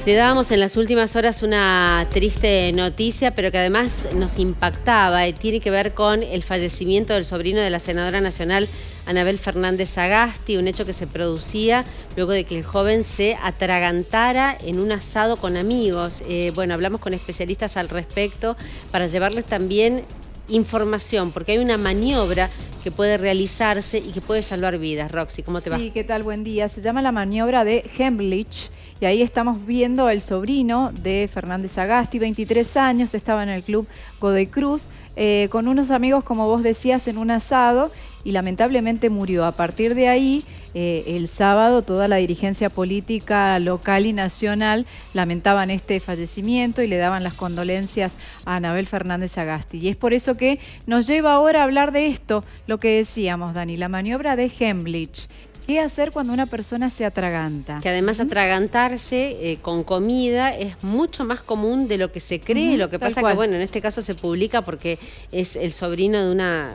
Le dábamos en las últimas horas una triste noticia, pero que además nos impactaba. Tiene que ver con el fallecimiento del sobrino de la senadora nacional Anabel Fernández Sagasti, un hecho que se producía luego de que el joven se atragantara en un asado con amigos. Bueno, hablamos con especialistas al respecto para llevarles también información, porque hay una maniobra que puede realizarse y que puede salvar vidas. Roxy, ¿cómo te va? Sí, ¿qué tal? Buen día. Se llama la maniobra de Heimlich. Y ahí estamos viendo el sobrino de Fernández Sagasti, 23 años, estaba en el club Godoy Cruz, con unos amigos, como vos decías, en un asado y lamentablemente murió. A partir de ahí, el sábado, toda la dirigencia política local y nacional lamentaban este fallecimiento y le daban las condolencias a Anabel Fernández Sagasti. Y es por eso que nos lleva ahora a hablar de esto, lo que decíamos, Dani, la maniobra de Heimlich. ¿Qué hacer cuando una persona se atraganta? Que además atragantarse con comida es mucho más común de lo que se cree. Lo que pasa que, bueno, en este caso se publica porque es el sobrino de una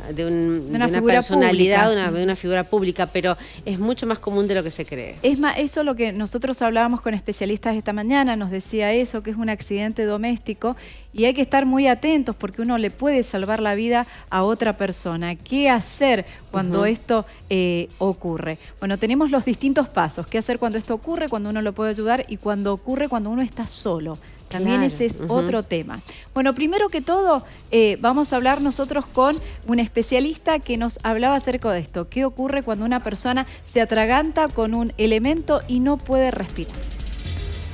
personalidad, de una figura pública, pero es mucho más común de lo que se cree. Es más, eso es lo que nosotros hablábamos con especialistas esta mañana, nos decía eso, que es un accidente doméstico y hay que estar muy atentos porque uno le puede salvar la vida a otra persona. ¿Qué hacer cuando esto ocurre? Bueno, tenemos los distintos pasos. ¿Qué hacer cuando esto ocurre, cuando uno lo puede ayudar y cuando ocurre cuando uno está solo? También ese es otro tema. Bueno, primero que todo, vamos a hablar nosotros con un especialista que nos hablaba acerca de esto. ¿Qué ocurre cuando una persona se atraganta con un elemento y no puede respirar?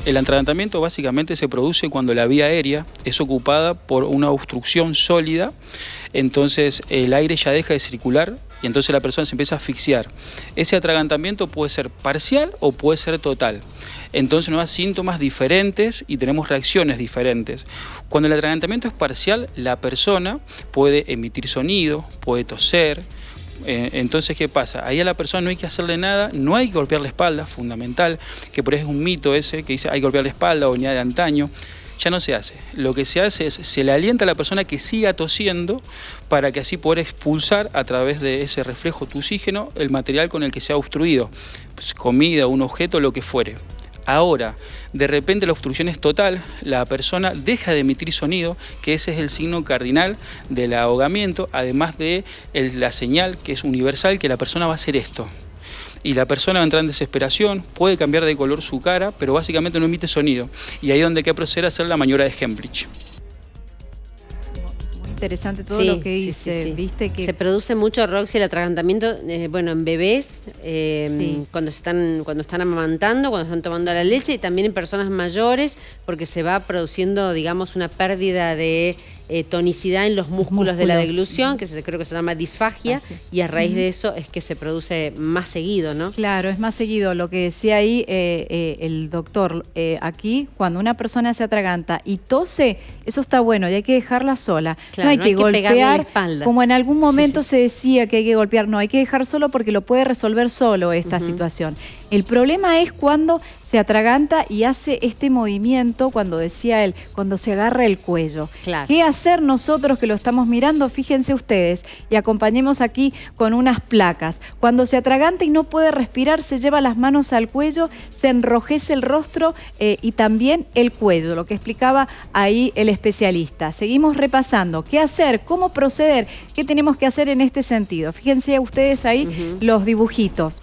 El atragantamiento básicamente se produce cuando la vía aérea es ocupada por una obstrucción sólida, entonces el aire ya deja de circular y entonces la persona se empieza a asfixiar. Ese atragantamiento puede ser parcial o puede ser total. Entonces nos da síntomas diferentes y tenemos reacciones diferentes. Cuando el atragantamiento es parcial, la persona puede emitir sonido, puede toser. Entonces, ¿qué pasa? Ahí a la persona no hay que hacerle nada, no hay que golpear la espalda, fundamental, que por eso es un mito ese que dice hay que golpear la espalda o venía de antaño. Ya no se hace. Lo que se hace es, se le alienta a la persona que siga tosiendo para que así poder expulsar a través de ese reflejo tussígeno el material con el que se ha obstruido, pues, comida, un objeto, lo que fuere. Ahora, de repente la obstrucción es total, la persona deja de emitir sonido, que ese es el signo cardinal del ahogamiento, además de la señal que es universal, que la persona va a hacer esto. Y la persona va a entrar en desesperación, puede cambiar de color su cara, pero básicamente no emite sonido. Y ahí es donde hay que proceder a hacer la maniobra de Heimlich. Interesante todo lo que dice, sí. ¿Viste? Que se produce mucho, Roxy, el atragantamiento, bueno, en bebés, cuando están amamantando, cuando están tomando la leche, y también en personas mayores, porque se va produciendo, digamos, una pérdida de tonicidad en los músculos de la deglución, que creo que se llama disfagia, y a raíz de eso es que se produce más seguido, ¿no? Claro, es más seguido. Lo que decía ahí el doctor, aquí, cuando una persona se atraganta y tose, eso está bueno y hay que dejarla sola. Claro, no hay que golpear, la espalda. como en algún momento se decía que hay que golpear. No, hay que dejar solo porque lo puede resolver solo esta situación. El problema es cuando se atraganta y hace este movimiento, cuando decía él, cuando se agarra el cuello. Claro. ¿Qué hacer nosotros que lo estamos mirando? Fíjense ustedes y acompañemos aquí con unas placas. Cuando se atraganta y no puede respirar, se lleva las manos al cuello, se enrojece el rostro y también el cuello, lo que explicaba ahí el especialista. Seguimos repasando. ¿Qué hacer? ¿Cómo proceder? ¿Qué tenemos que hacer en este sentido? Fíjense ustedes ahí los dibujitos.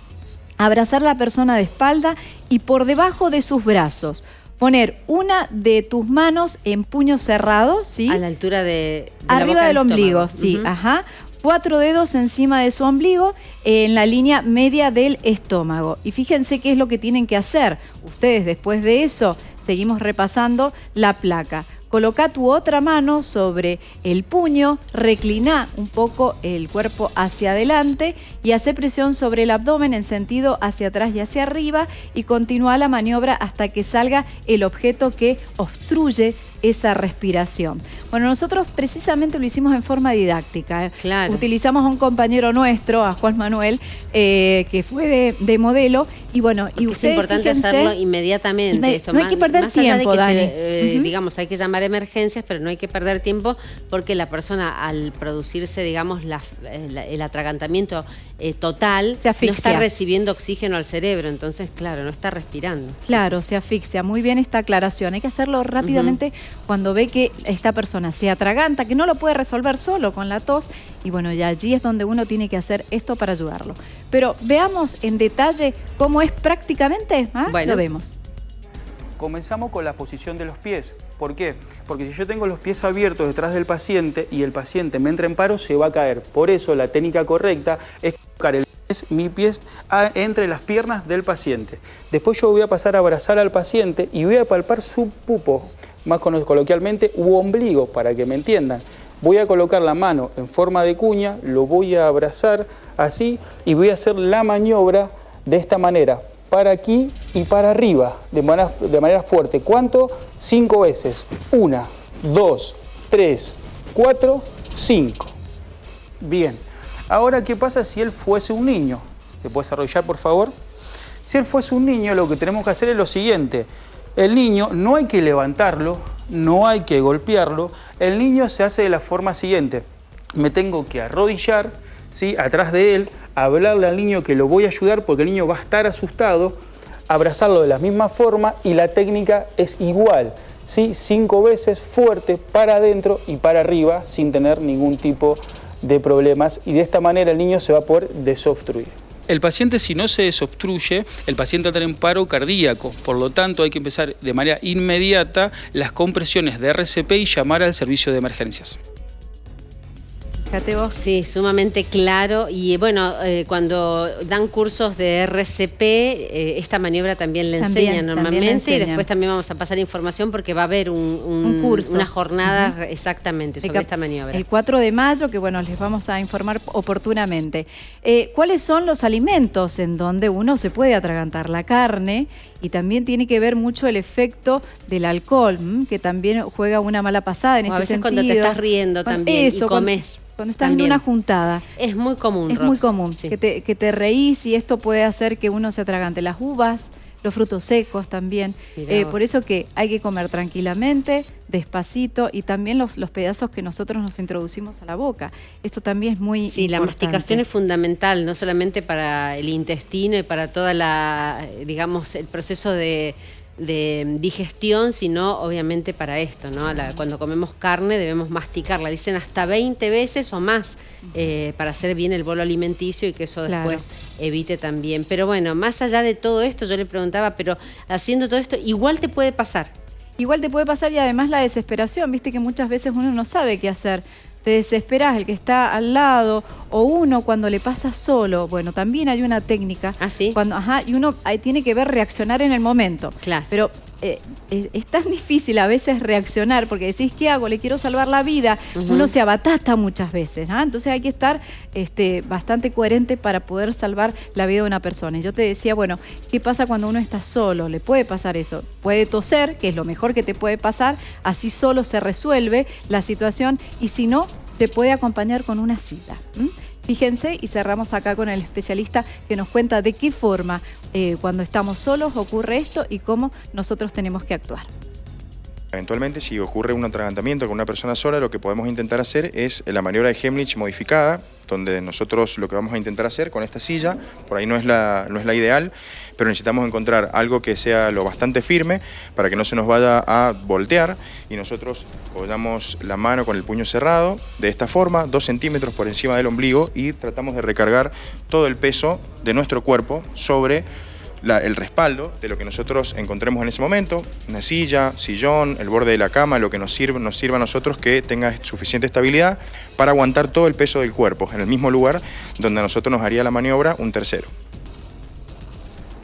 Abrazar a la persona de espalda y por debajo de sus brazos. Poner una de tus manos en puño cerrado, ¿sí? A la altura de arriba del ombligo, estómago. sí, ajá. 4 dedos encima de su ombligo, en la línea media del estómago. Y fíjense qué es lo que tienen que hacer. Ustedes, después de eso, seguimos repasando la placa. Coloca tu otra mano sobre el puño, reclina un poco el cuerpo hacia adelante y hace presión sobre el abdomen en sentido hacia atrás y hacia arriba y continúa la maniobra hasta que salga el objeto que obstruye esa respiración. Bueno, Bueno, nosotros precisamente lo hicimos en forma didáctica. Claro. Utilizamos a un compañero nuestro, a Juan Manuel, que fue de modelo, y bueno, y es importante hacerlo inmediatamente. No hay que perder tiempo, allá Dani. de que digamos, hay que llamar a emergencias, pero no hay que perder tiempo porque la persona, al producirse, digamos, el atragantamiento total, se asfixia. No está recibiendo oxígeno al cerebro, entonces, claro, no está respirando. Claro, se asfixia. Muy bien esta aclaración. Hay que hacerlo rápidamente cuando ve que esta persona se atraganta, que no lo puede resolver solo con la tos, y bueno, ya allí es donde uno tiene que hacer esto para ayudarlo. Pero veamos en detalle cómo es prácticamente. Bueno, lo vemos. Comenzamos con la posición de los pies. ¿Por qué? Porque si yo tengo los pies abiertos detrás del paciente y el paciente me entra en paro, se va a caer. Por eso la técnica correcta es colocar mis pies entre las piernas del paciente. Después yo voy a pasar a abrazar al paciente y voy a palpar su pupo, más coloquialmente, u ombligo, para que me entiendan. Voy a colocar la mano en forma de cuña, lo voy a abrazar así y voy a hacer la maniobra de esta manera, para aquí y para arriba, de manera fuerte. ¿Cuánto? 5 veces. 1, 2, 3, 4, 5. Bien. Ahora, ¿qué pasa si él fuese un niño? ¿Te puedes arrodillar, por favor? Si él fuese un niño, lo que tenemos que hacer es lo siguiente. El niño no hay que levantarlo, no hay que golpearlo. El niño se hace de la forma siguiente. Me tengo que arrodillar, ¿sí?, atrás de él, hablarle al niño que lo voy a ayudar porque el niño va a estar asustado, abrazarlo de la misma forma y la técnica es igual, ¿sí? 5 veces fuerte para adentro y para arriba sin tener ningún tipo de problemas, y de esta manera el niño se va a poder desobstruir. El paciente, si no se desobstruye, el paciente entra en paro cardíaco. Por lo tanto, hay que empezar de manera inmediata las compresiones de RCP y llamar al servicio de emergencias. Fíjate vos. Sí, sumamente claro. Y bueno, cuando dan cursos de RCP, esta maniobra también le enseñan normalmente. Y después también vamos a pasar información porque va a haber un curso, una jornada exactamente sobre esta maniobra. El 4 de mayo, que bueno, les vamos a informar oportunamente. ¿Cuáles son los alimentos en donde uno se puede atragantar? La carne, y también tiene que ver mucho el efecto del alcohol, que también juega una mala pasada en este sentido. A veces cuando te estás riendo también y comes. Cuando estás en una juntada. Es muy común, Es muy común, sí, que te reís, y esto puede hacer que uno se atragante. Las uvas, los frutos secos también. Por eso que hay que comer tranquilamente, despacito, y también los pedazos que nosotros nos introducimos a la boca. Esto también es muy importante. La masticación es fundamental, no solamente para el intestino y para toda digamos, el proceso de digestión, sino obviamente para esto, ¿no? Cuando comemos carne debemos masticarla, dicen hasta 20 veces o más, para hacer bien el bolo alimenticio y que eso después evite también. Pero bueno, más allá de todo esto, yo le preguntaba, pero haciendo todo esto, igual te puede pasar. Igual te puede pasar, y además la desesperación, viste que muchas veces uno no sabe qué hacer. Te desesperas, el que está al lado, o uno cuando le pasa solo. Bueno, también hay una técnica. ¿Ah, sí? Y uno ahí tiene que ver reaccionar en el momento. Claro. Pero es tan difícil a veces reaccionar, porque decís, ¿qué hago? Le quiero salvar la vida. Uno se abatata muchas veces, ¿no? Entonces hay que estar bastante coherente para poder salvar la vida de una persona. Y yo te decía, bueno, ¿qué pasa cuando uno está solo? Le puede pasar eso. Puede toser, que es lo mejor que te puede pasar. Así solo se resuelve la situación. Y si no, se puede acompañar con una silla. Fíjense, y cerramos acá con el especialista que nos cuenta de qué forma cuando estamos solos ocurre esto y cómo nosotros tenemos que actuar. Eventualmente, si ocurre un atragantamiento con una persona sola, lo que podemos intentar hacer es la maniobra de Heimlich modificada, donde nosotros lo que vamos a intentar hacer con esta silla, por ahí no es la ideal, pero necesitamos encontrar algo que sea lo bastante firme para que no se nos vaya a voltear, y nosotros apoyamos la mano con el puño cerrado, de esta forma, 2 centímetros por encima del ombligo, y tratamos de recargar todo el peso de nuestro cuerpo sobre el respaldo de lo que nosotros encontremos en ese momento, una silla, sillón, el borde de la cama, lo que nos sirva a nosotros que tenga suficiente estabilidad para aguantar todo el peso del cuerpo en el mismo lugar donde a nosotros nos haría la maniobra un tercero.